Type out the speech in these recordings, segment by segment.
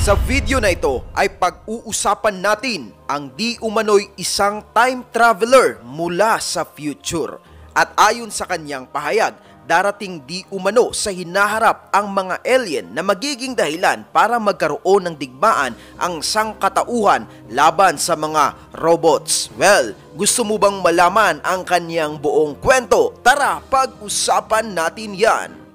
Sa video na ito ay pag-uusapan natin ang di umano'y isang time traveler mula sa future. At ayon sa kanyang pahayag, darating di umano sa hinaharap ang mga alien na magiging dahilan para magkaroon ng digmaan ang sangkatauhan laban sa mga robots. Well, gusto mo bang malaman ang kanyang buong kwento? Tara, pag-usapan natin yan!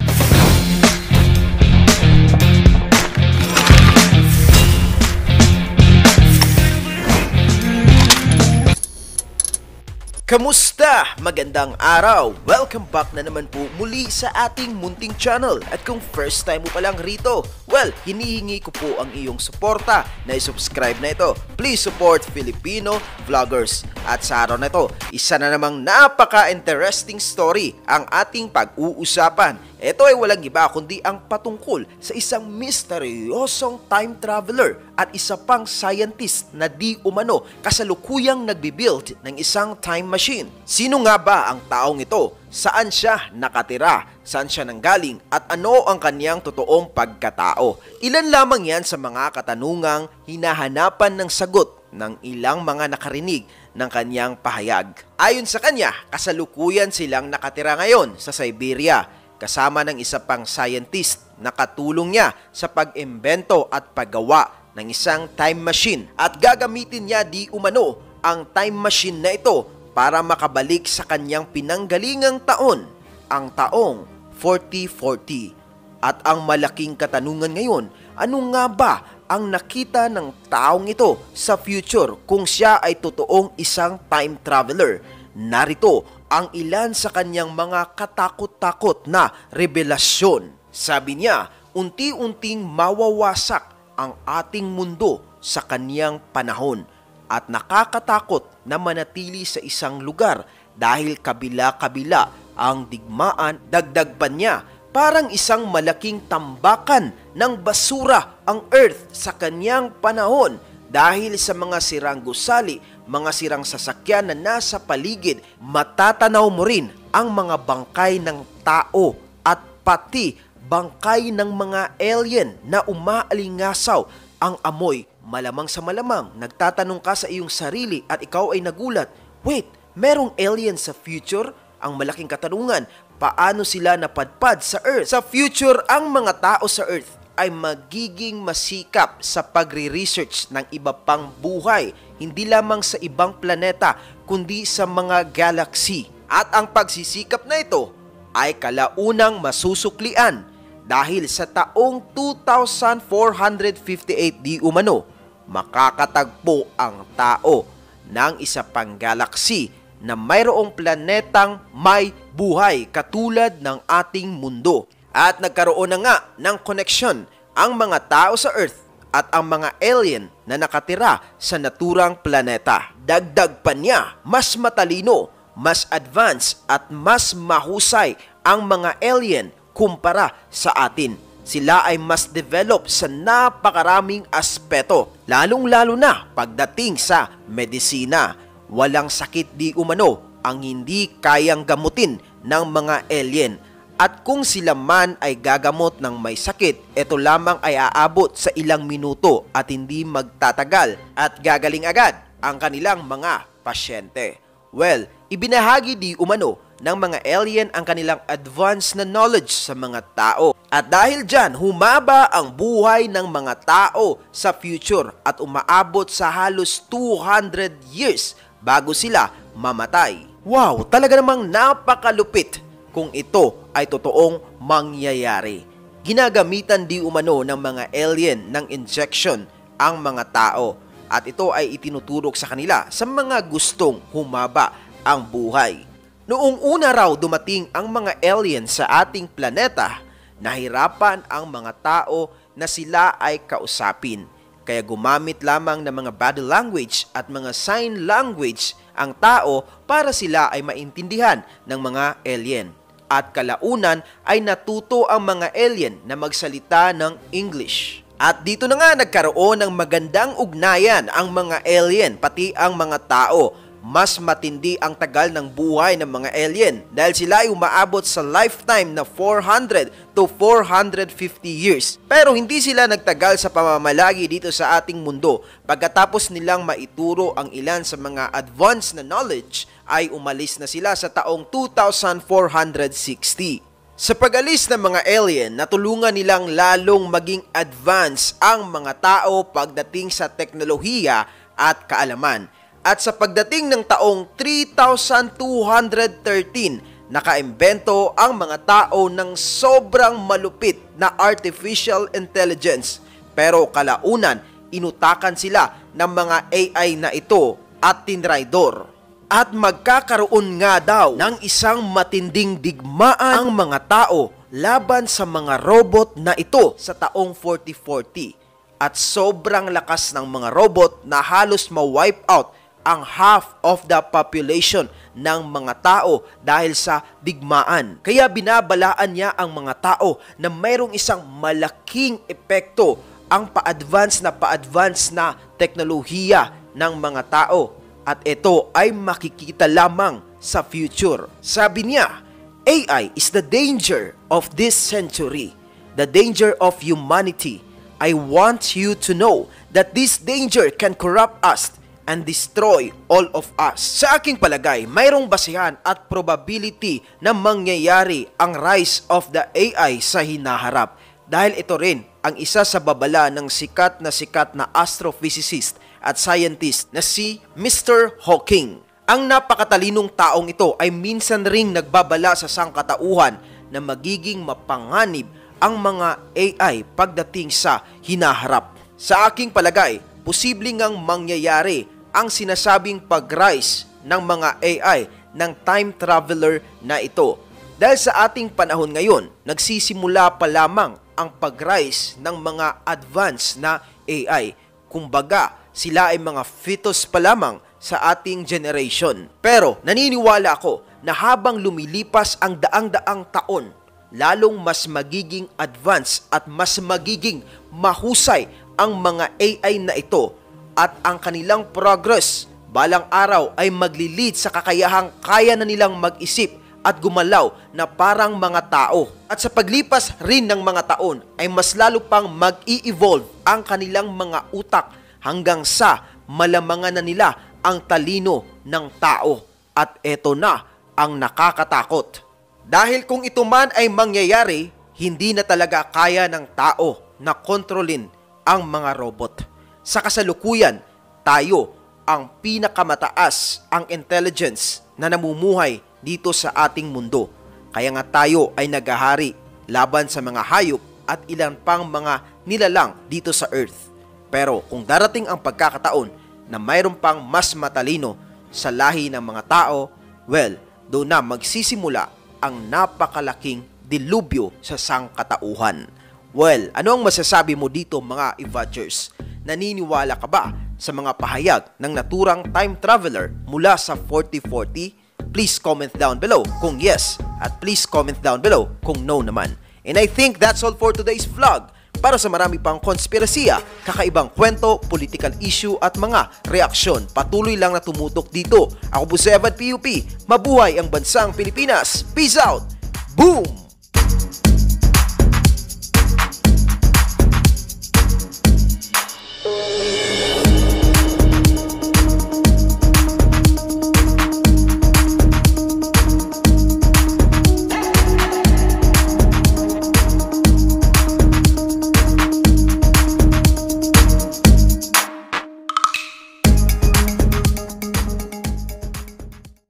Kamusta? Magandang araw! Welcome back na naman po muli sa ating munting channel. At kung first time mo pa lang rito, well, hinihingi ko po ang iyong suporta na i-subscribe na ito. Please support Filipino vloggers. At sa araw na ito, isa na namang napaka-interesting story ang ating pag-uusapan. Ito ay walang iba kundi ang patungkol sa isang misteryosong time traveler at isa pang scientist na di umano kasalukuyang nagbibuild ng isang time machine. Sino nga ba ang taong ito? Saan siya nakatira? Saan siya nanggaling? At ano ang kanyang totoong pagkatao? Ilan lamang yan sa mga katanungang hinahanapan ng sagot ng ilang mga nakarinig ng kanyang pahayag. Ayon sa kanya, kasalukuyan silang nakatira ngayon sa Siberia kasama ng isa pang scientist na katulong niya sa pag-imbento at paggawa ng isang time machine at gagamitin niya di umano ang time machine na ito para makabalik sa kanyang pinanggalingang taon, ang taong 4040. At ang malaking katanungan ngayon, ano nga ba ang nakita ng taong ito sa future kung siya ay totoong isang time traveler? Narito ang ilan sa kanyang mga katakot-takot na revelasyon. Sabi niya, unti-unting mawawasak ang ating mundo sa kanyang panahon at nakakatakot na manatili sa isang lugar dahil kabila-kabila ang digmaan. Dagdag pa niya, parang isang malaking tambakan ng basura ang Earth sa kanyang panahon dahil sa mga sirang gusali, mga sirang sasakyan na nasa paligid. Matatanaw mo rin ang mga bangkay ng tao at pati bangkay ng mga alien na umaalingasaw ang amoy. Malamang sa malamang, nagtatanong ka sa iyong sarili at ikaw ay nagulat. Wait, merong alien sa future? Ang malaking katanungan, paano sila napadpad sa Earth? Sa future, ang mga tao sa Earth ay magiging masikap sa pagre-research ng iba pang buhay, hindi lamang sa ibang planeta, kundi sa mga galaxy. At ang pagsisikap na ito ay kalaunang masusuklian dahil sa taong 2458 di umano, makakatagpo ang tao ng isa pang galaxy na mayroong planetang may buhay katulad ng ating mundo. At nagkaroon na nga ng koneksyon ang mga tao sa Earth at ang mga alien na nakatira sa naturang planeta. Dagdag pa niya, mas matalino, mas advanced at mas mahusay ang mga alien kumpara sa atin. Sila ay mas develop sa napakaraming aspeto, lalong-lalo na pagdating sa medisina. Walang sakit di umano ang hindi kayang gamutin ng mga alien. At kung sila man ay gagamot ng may sakit, ito lamang ay aabot sa ilang minuto at hindi magtatagal at gagaling agad ang kanilang mga pasyente. Well, ibinahagi di umano ng mga alien ang kanilang advanced na knowledge sa mga tao. At dahil dyan, humaba ang buhay ng mga tao sa future at umaabot sa halos 200 years bago sila mamatay. Wow, talaga namang napakalupit kung ito ay totoong mangyayari. Ginagamitan di umano ng mga alien ng injection ang mga tao at ito ay itinuturok sa kanila sa mga gustong humaba ang buhay. Noong una raw dumating ang mga alien sa ating planeta, nahirapan ang mga tao na sila ay kausapin. Kaya gumamit lamang ng mga body language at mga sign language ang tao para sila ay maintindihan ng mga alien. At kalaunan ay natuto ang mga alien na magsalita ng English. At dito na nga nagkaroon ng magandang ugnayan ang mga alien pati ang mga tao. mas matindi ang tagal ng buhay ng mga alien dahil sila ay umaabot sa lifetime na 400 to 450 years. Pero hindi sila nagtagal sa pamamalagi dito sa ating mundo. Pagkatapos nilang maituro ang ilan sa mga advanced na knowledge, ay umalis na sila sa taong 2460. Sa pag-alis ng mga alien, natulungan nilang lalong maging advance ang mga tao pagdating sa teknolohiya at kaalaman. At sa pagdating ng taong 3213, nakaimbento ang mga tao ng sobrang malupit na artificial intelligence. Pero kalaunan, inutakan sila ng mga AI na ito at tinraidor. At magkakaroon nga daw ng isang matinding digmaan ang mga tao laban sa mga robot na ito sa taong 4040. At sobrang lakas ng mga robot na halos ma-wipe out ang half of the population ng mga tao dahil sa digmaan. Kaya binabalaan niya ang mga tao na mayroong isang malaking epekto ang pa-advance na teknolohiya ng mga tao. At ito ay makikita lamang sa future. Sabi niya, AI is the danger of this century, the danger of humanity. I want you to know that this danger can corrupt us and destroy all of us. Sa aking palagay, mayroong basihan at probability na mangyayari ang rise of the AI sa hinaharap. Dahil ito rin ang isa sa babala ng sikat na astrophysicist at scientist na si Mr. Hawking. Ang napakatalinong taong ito ay minsan ring nagbabala sa sangkatauhan na magiging mapanganib ang mga AI pagdating sa hinaharap. Sa aking palagay, posibleng ngang mangyayari ang sinasabing pag-rise ng mga AI ng time traveler na ito. Dahil sa ating panahon ngayon, nagsisimula pa lamang ang pag-rise ng mga advanced na AI. Kumbaga, sila ay mga fetus pa lamang sa ating generation. Pero naniniwala ako na habang lumilipas ang daang-daang taon, lalong mas magiging advanced at mas magiging mahusay ang mga AI na ito. At ang kanilang progress balang araw ay maglilid sa kakayahang kaya na nilang mag-isip at gumalaw na parang mga tao. At sa paglipas rin ng mga taon ay mas lalo pang mag-i-evolve ang kanilang mga utak hanggang sa malamangan na nila ang talino ng tao. At eto na ang nakakatakot. Dahil kung ito man ay mangyayari, hindi na talaga kaya ng tao na kontrolin ang mga robot. Sa kasalukuyan, tayo ang pinakamataas ang intelligence na namumuhay dito sa ating mundo. Kaya nga tayo ay naghahari laban sa mga hayop at ilan pang mga nilalang dito sa Earth. Pero kung darating ang pagkakataon na mayroon pang mas matalino sa lahi ng mga tao, well, doon na magsisimula ang napakalaking dilubyo sa sangkatauhan. Well, ano ang masasabi mo dito mga Evadgers? Naniniwala ka ba sa mga pahayag ng naturang time traveler mula sa 4040? Please comment down below kung yes at please comment down below kung no naman. And I think that's all for today's vlog. Para sa marami pang konspirasiya, kakaibang kwento, political issue at mga reaksyon, patuloy lang na tumutok dito. Ako po si Evad PUP. Mabuhay ang bansang Pilipinas. Peace out! Boom!